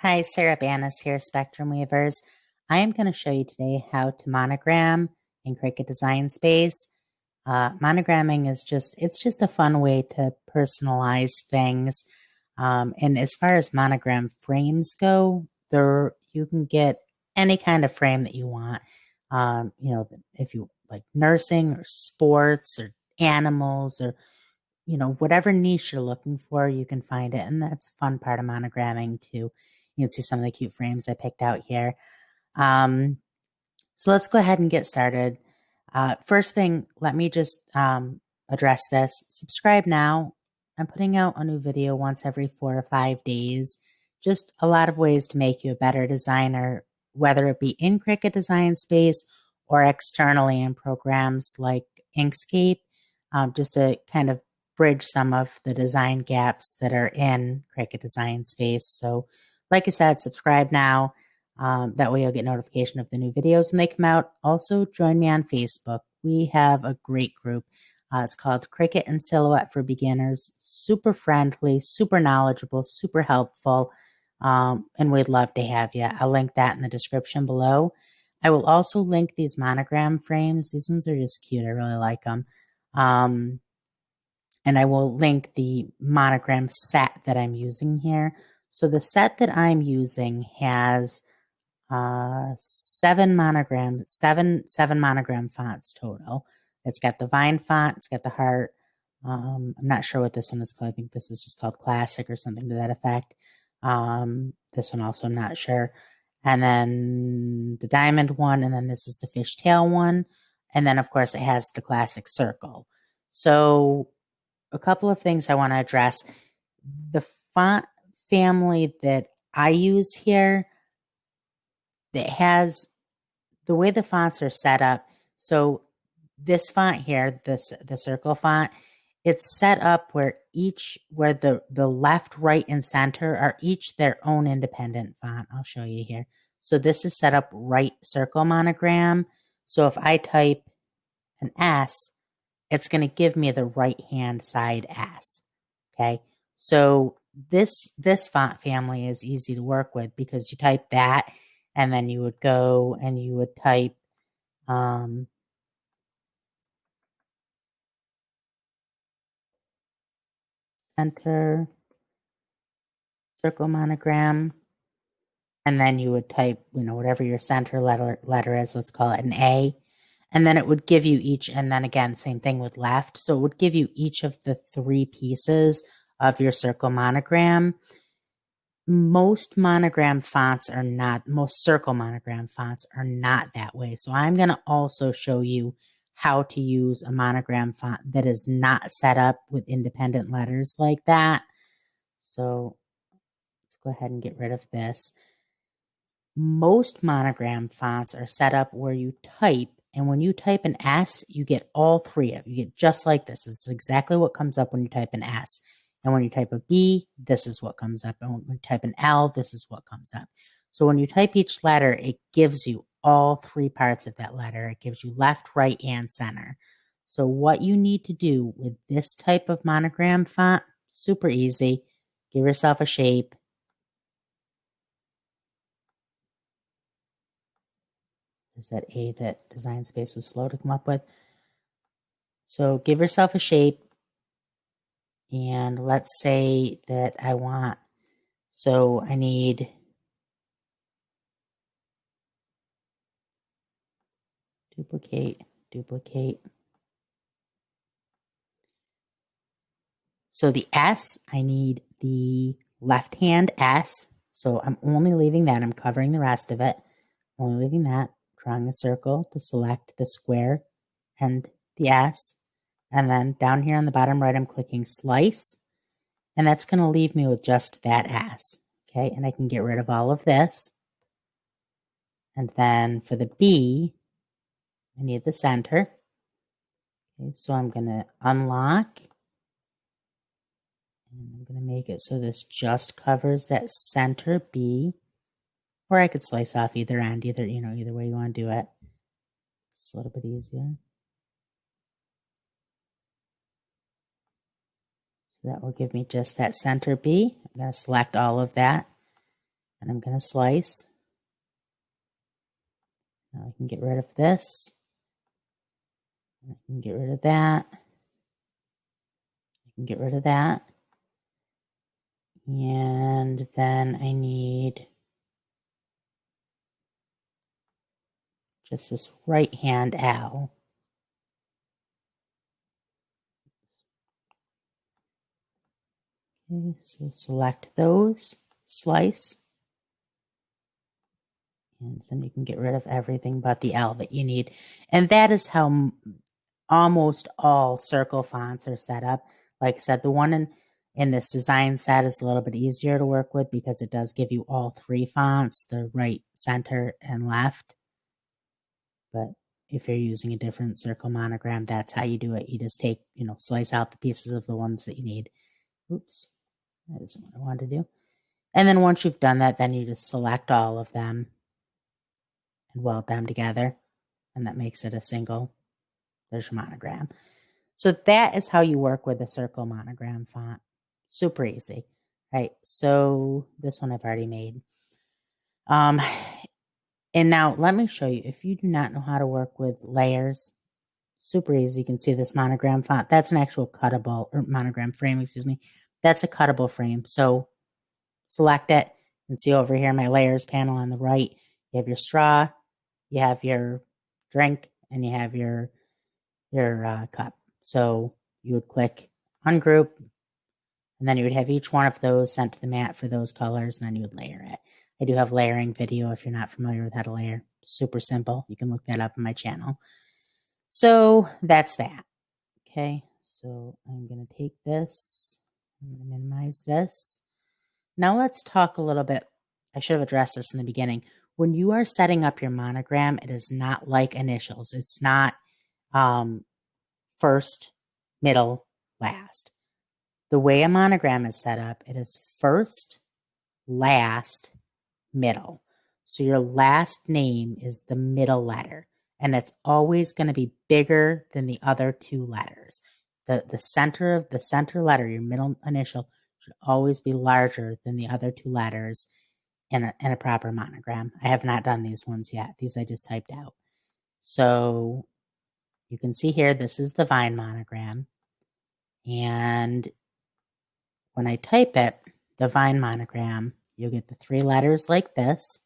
Hi, Sarah Banas here, Spectrum Weavers. I am going to show you today how to monogram in Cricut Design Space. Monogramming is it's just a fun way to personalize things. And as far as monogram frames go, you can get any kind of frame that you want. If you like nursing or sports or animals or whatever niche you're looking for, you can find it. And that's a fun part of monogramming too. You can see some of the cute frames I picked out here. So let's go ahead and get started. First thing, let me just address this. Subscribe now. I'm putting out a new video once every 4 or 5 days. Just a lot of ways to make you a better designer, whether it be in Cricut Design Space or externally in programs like Inkscape, just to kind of bridge some of the design gaps that are in Cricut Design Space. So like I said, subscribe now. That way you'll get notification of the new videos when they come out. Also, join me on Facebook. We have a great group. It's called Cricut and Silhouette for Beginners. Super friendly, super knowledgeable, super helpful. And we'd love to have you. I'll link that in the description below. I will also link these monogram frames. These ones are just cute. I really like them. And I will link the monogram set that I'm using here. So the set that I'm using has seven monogram fonts total. It's got the Vine font, it's got the heart. I'm not sure what this one is called. I think this is just called Classic or something to that effect. This one also I'm not sure. And then the diamond one, and then this is the fishtail one. And then of course it has the classic circle. So a couple of things I want to address. The font family that I use here, that has the way the fonts are set up. So this font here, the circle font, it's set up where the left, right, and center are each their own independent font. I'll show you here. So this is set up right circle monogram. So if I type an S, it's going to give me the right hand side S. Okay. So this font family is easy to work with because you type that and then you would go and you would type center circle monogram, and then you would type, whatever your center letter is, let's call it an A. And then it would give you each, and then again, same thing with left. So it would give you each of the 3 pieces of your circle monogram. Most circle monogram fonts are not that way. So I'm going to also show you how to use a monogram font that is not set up with independent letters like that. So let's go ahead and get rid of this. Most monogram fonts are set up where you type, and when you type an S, you get all 3 of them. You get just like this. This is exactly what comes up when you type an S. And when you type a B, this is what comes up. And when you type an L, this is what comes up. So when you type each letter, it gives you all 3 parts of that letter. It gives you left, right, and center. So what you need to do with this type of monogram font, super easy. Give yourself a shape. There's that A that Design Space was slow to come up with. So give yourself a shape. And let's say that I need duplicate. So the S, I need the left hand S. So I'm only leaving that. I'm covering the rest of it. Only leaving that. Drawing a circle to select the square and the S. And then down here on the bottom right, I'm clicking slice. And that's going to leave me with just that S. Okay, and I can get rid of all of this. And then for the B, I need the center. Okay, so I'm going to unlock. And I'm going to make it so this just covers that center B. Or I could slice off either end, either way you want to do it. It's a little bit easier. So that will give me just that center B. I'm going to select all of that. And I'm going to slice. Now I can get rid of this. I can get rid of that. I can get rid of that. And then I need just this right hand L. Okay, so select those, slice, and then you can get rid of everything but the L that you need. And that is how almost all circle fonts are set up. Like I said, the one in this design set is a little bit easier to work with because it does give you all three fonts, the right, center, and left. But if you're using a different circle monogram, that's how you do it. You just take, slice out the pieces of the ones that you need. Oops, that isn't what I wanted to do. And then once you've done that, then you just select all of them and weld them together. And that makes it a single, there's your monogram. So that is how you work with a circle monogram font. Super easy, right? So this one I've already made. And now let me show you, if you do not know how to work with layers, super easy. You can see this monogram font. That's an actual cuttable, or monogram frame, excuse me. That's a cuttable frame. So select it and see over here, my layers panel on the right, you have your straw, you have your drink, and you have your cup. So you would click ungroup, and then you would have each one of those sent to the mat for those colors, and then you would layer it. I do have layering video if you're not familiar with how to layer. Super simple. You can look that up on my channel. So that's that. Okay, so I'm going to take this. I'm going to minimize this. Now let's talk a little bit. I should have addressed this in the beginning. When you are setting up your monogram, it is not like initials. It's not first, middle, last. The way a monogram is set up, it is first, last, middle. So your last name is the middle letter, and it's always going to be bigger than the other two letters. The center letter, your middle initial, should always be larger than the other two letters in a proper monogram. I have not done these ones yet. These I just typed out. So you can see here, this is the Vine monogram. And when I type it, the Vine monogram, you'll get the three letters like this.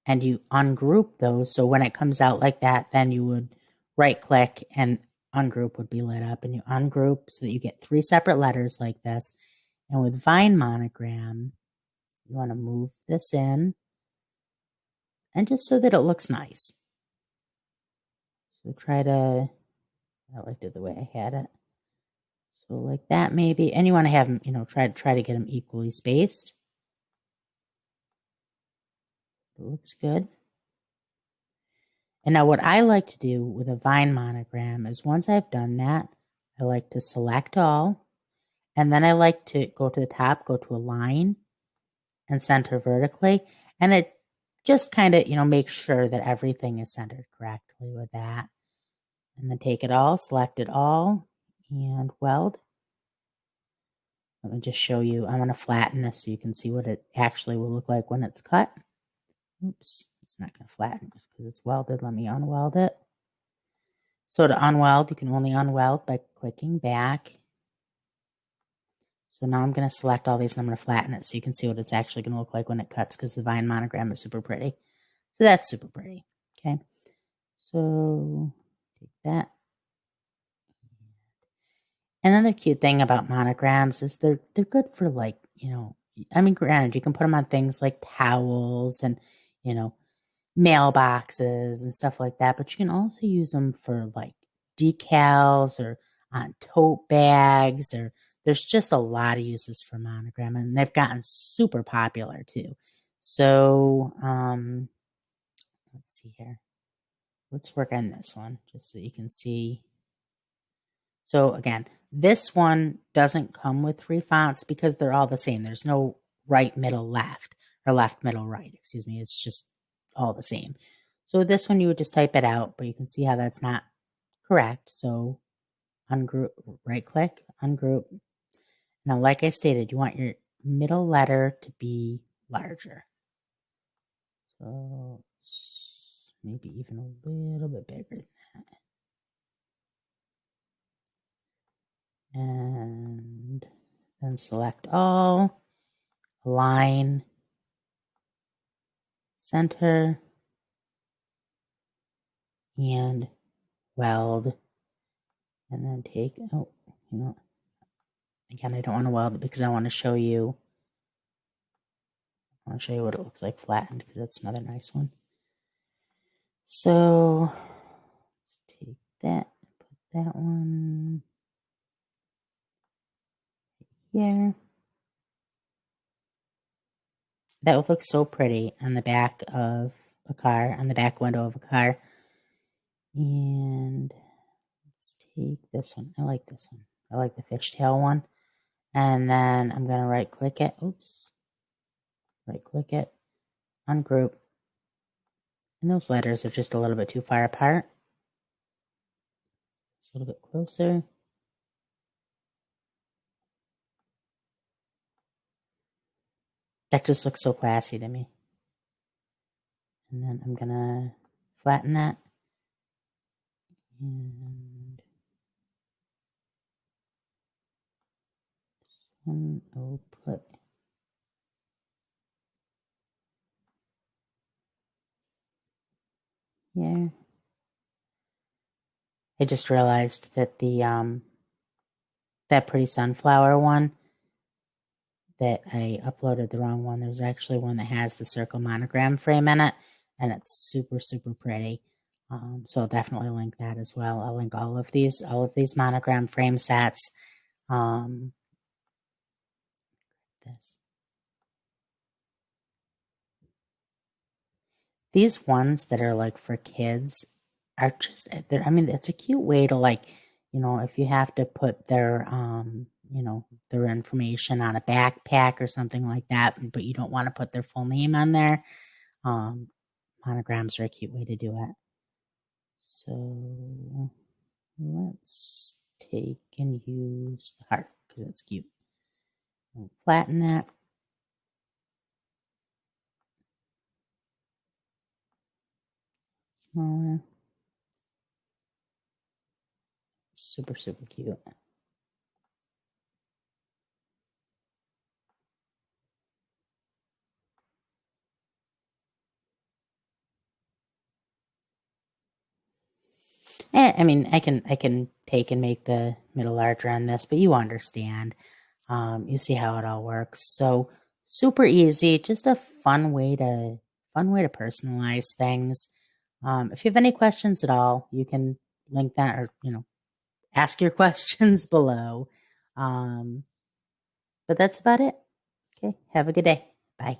And you ungroup those. So when it comes out like that, then you would right click and ungroup would be lit up. And you ungroup so that you get three separate letters like this. And with Vine monogram, you want to move this in. And just so that it looks nice. So I liked it the way I had it. So like that maybe. And you want to have them, try to get them equally spaced. It looks good. And now what I like to do with a Vine monogram is once I've done that, I like to select all. And then I like to go to the top, go to align and center vertically. And it just kind of, makes sure that everything is centered correctly with that. And then take it all, select it all, and weld. Let me just show you. I'm going to flatten this so you can see what it actually will look like when it's cut. Oops, it's not going to flatten just because it's welded. Let me unweld it. So to unweld, you can only unweld by clicking back. So now I'm going to select all these and I'm going to flatten it so you can see what it's actually going to look like when it cuts because the Vine monogram is super pretty. So that's super pretty. Okay. So take that. Another cute thing about monograms is they're good for granted, you can put them on things like towels and, mailboxes and stuff like that, but you can also use them for like decals or on tote bags, or there's just a lot of uses for monogram, and they've gotten super popular too. So let's see here. Let's work on this one just so you can see. So again, this one doesn't come with three fonts because they're all the same. There's no right, middle, left, or left, middle, right. Excuse me. It's just all the same. So this one, you would just type it out, but you can see how that's not correct. So ungroup, right click, ungroup. Now, like I stated, you want your middle letter to be larger. So maybe even a little bit bigger than that. And then select all, align, center, and weld. And then take, again, I don't want to weld it because I want to show you what it looks like flattened, because that's another nice one. So let's take that, put that one here. That would look so pretty on the back of a car, on the back window of a car. And let's take this one. I like this one. I like the fishtail one. And then I'm going to right click it. Oops. Right click it. Ungroup. And those letters are just a little bit too far apart. Just a little bit closer. That just looks so classy to me. And then I'm going to flatten that. And this one I'll put here. I just realized that the that pretty sunflower one, that I uploaded the wrong one. There's actually one that has the circle monogram frame in it, and it's super, super pretty. So I'll definitely link that as well. I'll link all of these monogram frame sets. These ones that are like for kids are just, I mean, it's a cute way to, like, if you have to put their, their information on a backpack or something like that, but you don't want to put their full name on there. Monograms are a cute way to do it. So let's take and use the heart because it's cute. I'll flatten that. Smaller. Super, super cute. I mean, I can take and make the middle larger on this, but you understand. You see how it all works. So super easy, just a fun way to personalize things. If you have any questions at all, you can link that, or ask your questions below. But that's about it. Okay, have a good day. Bye.